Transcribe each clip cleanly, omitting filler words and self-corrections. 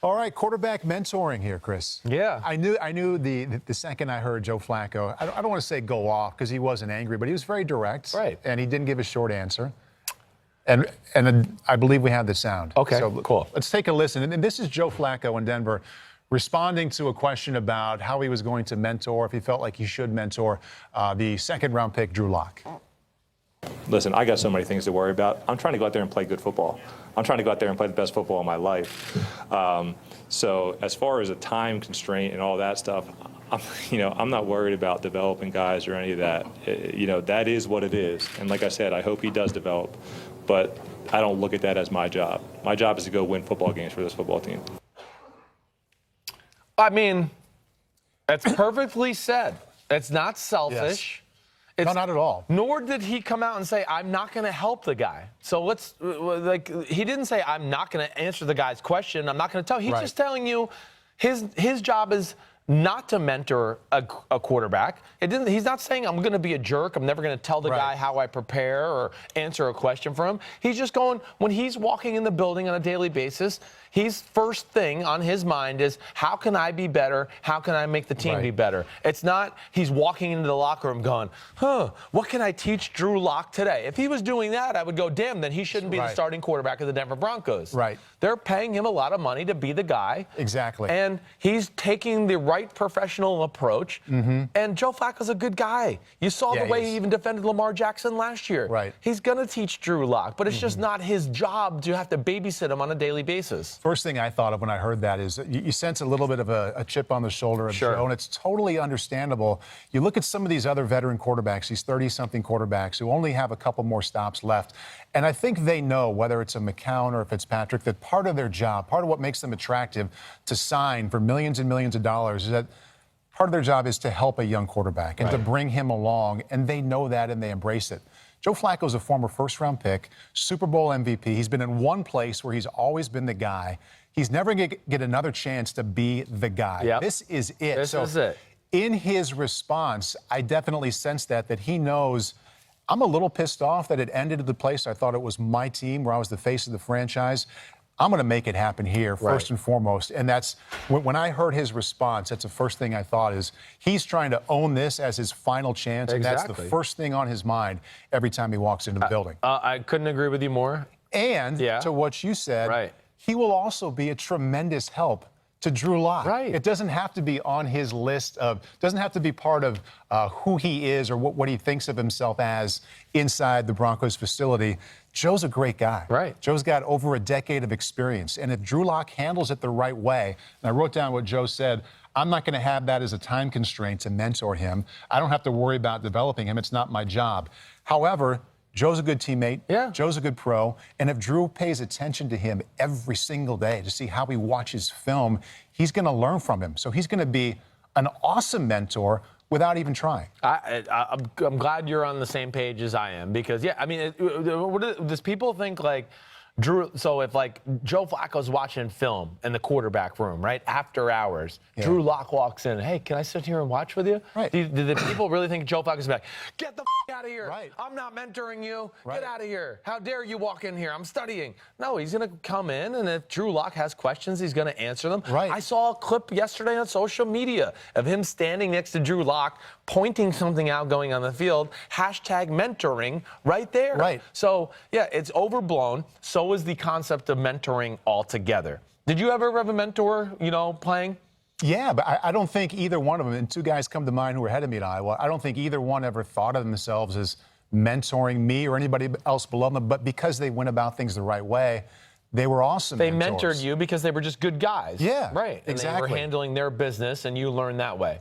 All right, quarterback mentoring here, Chris. Yeah. I knew the second I heard Joe Flacco, I don't want to say go off because he wasn't angry, but he was very direct. Right. And he didn't give a short answer. And I believe we have the sound. Okay, so cool. Let's take a listen. And this is Joe Flacco in Denver responding to a question about how he was going to mentor, if he felt like he should mentor the second-round pick, Drew Lock. Listen, I got so many things to worry about. I'm trying to go out there and play good football. I'm trying to go out there and play the best football of my life. So as far as a time constraint and all that stuff, I'm not worried about developing guys or any of that. That is what it is. And like I said, I hope he does develop. But I don't look at that as my job. My job is to go win football games for this football team. I mean, that's perfectly said. It's not selfish. Yes. No, not at all. Nor did he come out and say, I'm not going to help the guy. So he didn't say, I'm not going to answer the guy's question. I'm not going to tell. He's just telling you his job is not to mentor a quarterback. He's not saying I'm going to be a jerk. I'm never going to tell the guy how I prepare or answer a question for him. He's just going, when he's walking in the building on a daily basis, he's first thing on his mind is, how can I be better? How can I make the team be better? It's not he's walking into the locker room going, what can I teach Drew Lock today? If he was doing that, I would go, damn, then he shouldn't be the starting quarterback of the Denver Broncos. Right. They're paying him a lot of money to be the guy. Exactly. And he's taking the right professional approach. And Joe Flacco's a good guy. You saw the way he even defended Lamar Jackson last year. Right. He's going to teach Drew Lock, but it's just not his job to have to babysit him on a daily basis. First thing I thought of when I heard that is you sense a little bit of a chip on the shoulder of Joe, and it's totally understandable. You look at some of these other veteran quarterbacks, these 30-something quarterbacks who only have a couple more stops left, and I think they know, whether it's a McCown or Fitzpatrick, that part of their job, part of what makes them attractive to sign for millions and millions of dollars is that part of their job is to help a young quarterback and to bring him along, and they know that and they embrace it. Joe Flacco is a former first-round pick, Super Bowl MVP. He's been in one place where he's always been the guy. He's never going to get another chance to be the guy. Yep. This is it. This is it. In his response, I definitely sense that he knows, I'm a little pissed off that it ended at the place I thought it was my team, where I was the face of the franchise. I'm going to make it happen here, first and foremost. And that's, when I heard his response, that's the first thing I thought is, he's trying to own this as his final chance. And that's the first thing on his mind every time he walks into the building. I couldn't agree with you more. And to what you said, he will also be a tremendous help to Drew Lock. It doesn't have to be on his list of, doesn't have to be part of who he is or what he thinks of himself as inside the Broncos facility. Joe's a great guy. Joe's got over a decade of experience. And if Drew Lock handles it the right way, and I wrote down what Joe said, I'm not going to have that as a time constraint to mentor him. I don't have to worry about developing him. It's not my job. However, Joe's a good teammate. Joe's a good pro. And if Drew pays attention to him every single day to see how he watches film, he's going to learn from him. So he's going to be an awesome mentor without even trying. I'm glad you're on the same page as I am, because, I mean, does people think, like, Drew, so if, like, Joe Flacco's watching film in the quarterback room, right, after hours, Drew Lock walks in, hey, can I sit here and watch with you? Do the people really think Joe Flacco's like, get the out of here. I'm not mentoring you. Get out of here. How dare you walk in here? I'm studying. No, he's going to come in, and if Drew Lock has questions, he's going to answer them. I saw a clip yesterday on social media of him standing next to Drew Lock, pointing something out going on the field, hashtag mentoring right there. So, it's overblown. So is the concept of mentoring altogether. Did you ever have a mentor, playing? Yeah, but I don't think either one of them, and two guys come to mind who were ahead of me at Iowa, I don't think either one ever thought of themselves as mentoring me or anybody else below them, but because they went about things the right way, they were awesome mentors. Mentored you because they were just good guys. And they were handling their business, and you learned that way.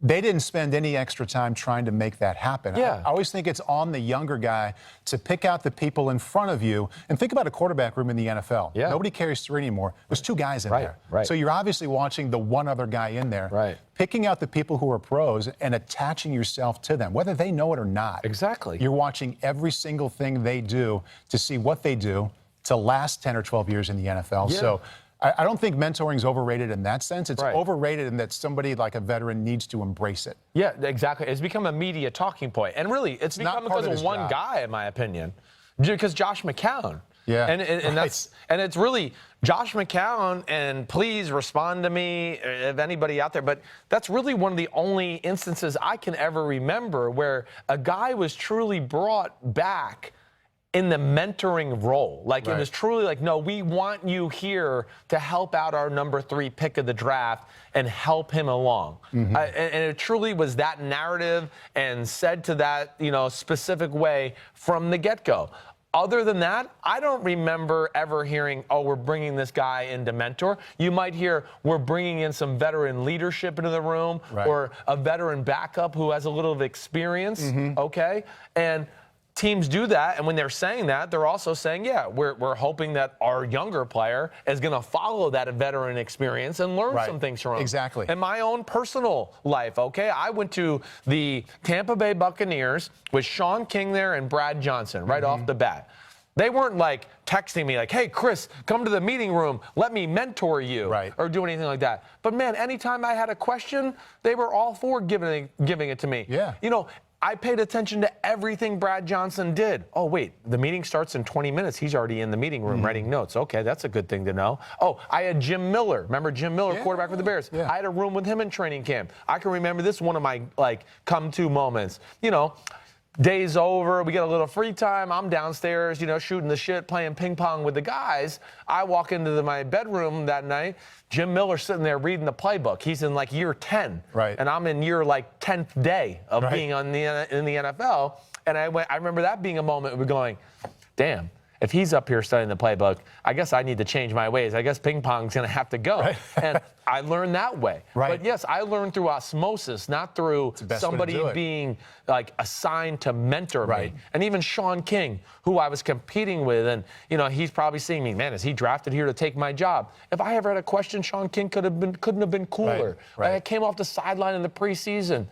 They didn't spend any extra time trying to make that happen. I always think it's on the younger guy to pick out the people in front of you. And think about a quarterback room in the NFL. Nobody carries three anymore. There's two guys in there. So you're obviously watching the one other guy in there. Picking out the people who are pros and attaching yourself to them, whether they know it or not. You're watching every single thing they do to see what they do to last 10 or 12 years in the NFL. So I don't think mentoring is overrated in that sense. It's overrated in that somebody like a veteran needs to embrace it. It's become a media talking point. And really, it's become because of one guy, in my opinion. Because Josh McCown, Yeah. And it's really Josh McCown, and please respond to me if anybody out there, but that's really one of the only instances I can ever remember where a guy was truly brought back in the mentoring role. Like, it was truly like, no, we want you here to help out our number 3 pick of the draft and help him along. And it truly was that narrative and said to that, specific way from the get-go. Other than that, I don't remember ever hearing, oh, we're bringing this guy in to mentor. You might hear, we're bringing in some veteran leadership into the room, or a veteran backup who has a little of experience, okay? And teams do that, and when they're saying that, they're also saying, yeah, we're hoping that our younger player is going to follow that veteran experience and learn some things from him. Exactly. In my own personal life, okay, I went to the Tampa Bay Buccaneers with Sean King there and Brad Johnson right off the bat. They weren't like texting me like, hey, Chris, come to the meeting room, let me mentor you, or do anything like that. But man, anytime I had a question, they were all for giving it to me. Yeah. I paid attention to everything Brad Johnson did. Oh, wait, the meeting starts in 20 minutes. He's already in the meeting room writing notes. Okay, that's a good thing to know. Oh, I had Jim Miller. Remember Jim Miller, quarterback for the Bears? I had a room with him in training camp. I can remember this, one of my, come-to moments. Day's over, we get a little free time. I'm downstairs, shooting the shit, playing ping pong with the guys. I walk into my bedroom that night. Jim Miller's sitting there reading the playbook. He's in year 10, and I'm in year 10th day of being in the NFL. And I remember that being a moment we're going, damn. If he's up here studying the playbook, I guess I need to change my ways. I guess ping pong's going to have to go. And I learned that way. But yes, I learned through osmosis, not through somebody being assigned to mentor me. And even Sean King, who I was competing with, and he's probably seeing me, man, is he drafted here to take my job? If I ever had a question, Sean King couldn't have been cooler. I came off the sideline in the preseason,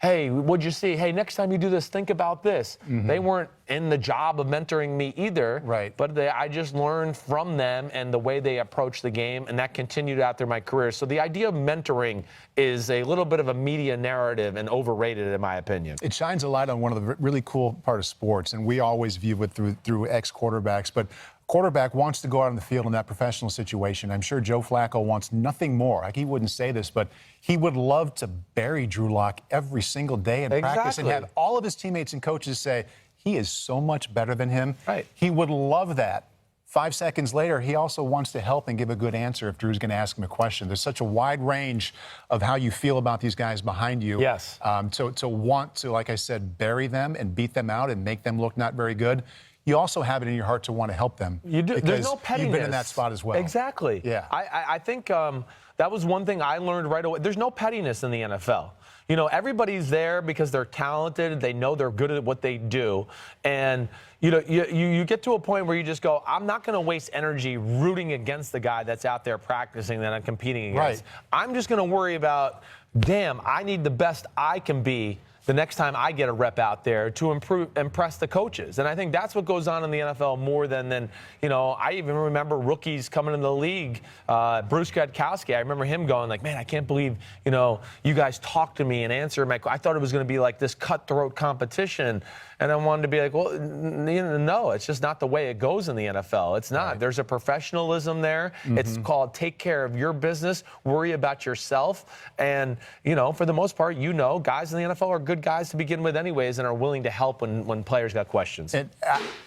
hey, what'd you see? Hey, next time you do this, think about this. They weren't in the job of mentoring me either, but I just learned from them and the way they approach the game, and that continued out through my career. So the idea of mentoring is a little bit of a media narrative and overrated, in my opinion. It shines a light on one of the really cool part of sports, and we always view it through ex-quarterbacks, but quarterback wants to go out on the field in that professional situation. I'm sure Joe Flacco wants nothing more. He wouldn't say this, but he would love to bury Drew Lock every single day in practice and have all of his teammates and coaches say, he is so much better than him. He would love that. 5 seconds later, he also wants to help and give a good answer if Drew's going to ask him a question. There's such a wide range of how you feel about these guys behind you. To want to, like I said, bury them and beat them out and make them look not very good. You also have it in your heart to want to help them. You do. There's no pettiness. You've been in that spot as well. Exactly. Yeah. I think that was one thing I learned right away. There's no pettiness in the NFL. Everybody's there because they're talented. They know they're good at what they do. And, you get to a point where you just go, I'm not going to waste energy rooting against the guy that's out there practicing that I'm competing against. I'm just going to worry about, damn, I need the best I can be the next time I get a rep out there to impress the coaches. And I think that's what goes on in the NFL more than I even remember rookies coming into the league. Bruce Gradkowski, I remember him going man, I can't believe, you guys talked to me and answered my I thought it was going to be like this cutthroat competition. And I wanted to be like, well, no, it's just not the way it goes in the NFL. It's not. There's a professionalism there. It's called take care of your business, worry about yourself. And, for the most part, guys in the NFL are good guys to begin with anyways and are willing to help when players got questions. And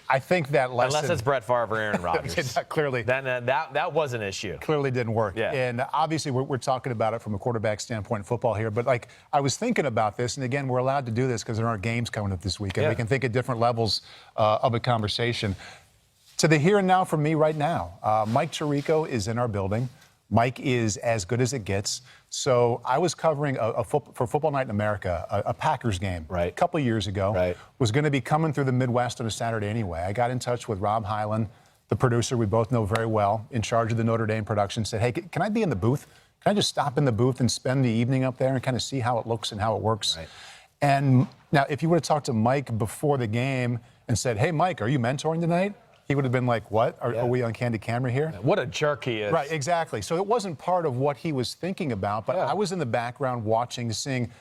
I think that lesson... Unless it's Brett Favre or Aaron Rodgers. Clearly. Then that was an issue. Clearly didn't work. Yeah. And obviously we're talking about it from a quarterback standpoint in football here, but I was thinking about this, and again, we're allowed to do this because there aren't games coming up this weekend. We can think at different levels of a conversation. To the here and now for me right now, Mike Tirico is in our building. Mike is as good as it gets. So I was covering for Football Night in America, a Packers game a couple years ago. Was going to be coming through the Midwest on a Saturday anyway. I got in touch with Rob Hyland, the producer we both know very well, in charge of the Notre Dame production, said, hey, can I be in the booth? Can I just stop in the booth and spend the evening up there and kind of see how it looks and how it works? And now, if you would have talked to Mike before the game and said, hey, Mike, are you mentoring tonight? He would have been like, what? Are we on candid camera here? What a jerk he is. Right, exactly. So it wasn't part of what he was thinking about, but I was in the background watching, seeing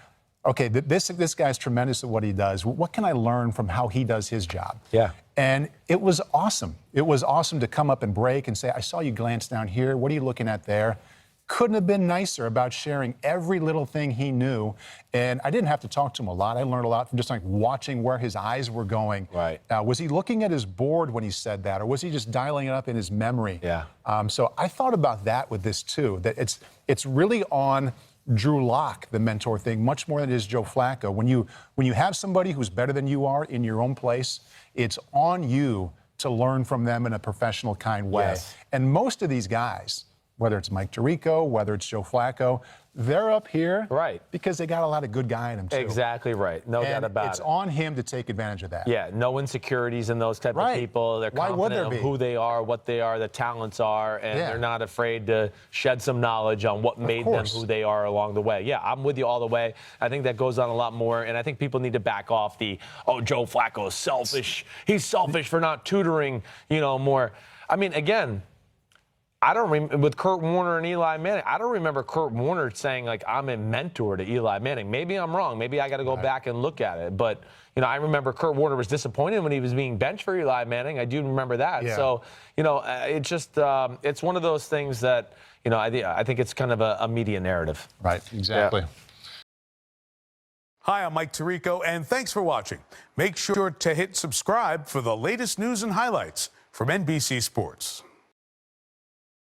okay, this guy's tremendous at what he does. What can I learn from how he does his job? Yeah. And it was awesome. It was awesome to come up and break and say, I saw you glance down here. What are you looking at there? Couldn't have been nicer about sharing every little thing he knew. And I didn't have to talk to him a lot. I learned a lot from just like watching where his eyes were going. Right. Was he looking at his board when he said that, or was he just dialing it up in his memory? Yeah. So I thought about that with this too, that it's really on Drew Lock, the mentor thing, much more than it is Joe Flacco. When you have somebody who's better than you are in your own place, it's on you to learn from them in a professional kind way. Yes. And most of these guys, whether it's Mike Tirico, whether it's Joe Flacco, they're up here because they got a lot of good guy in them too. Exactly right. No doubt about it. It's on him to take advantage of that. Yeah, no insecurities in those type of people. They're confident of who they are, what they are, the talents are, and they're not afraid to shed some knowledge on what made them who they are along the way. Yeah, I'm with you all the way. I think that goes on a lot more, and I think people need to back off the, oh, Joe Flacco is selfish. He's selfish for not tutoring, more. I mean, again, I don't remember with Kurt Warner and Eli Manning. I don't remember Kurt Warner saying like I'm a mentor to Eli Manning. Maybe I'm wrong. Maybe I got to go back and look at it. But I remember Kurt Warner was disappointed when he was being benched for Eli Manning. I do remember that. Yeah. So it's just it's one of those things that I think it's kind of a media narrative. Right. Exactly. Yeah. Hi, I'm Mike Tirico, and thanks for watching. Make sure to hit subscribe for the latest news and highlights from NBC Sports.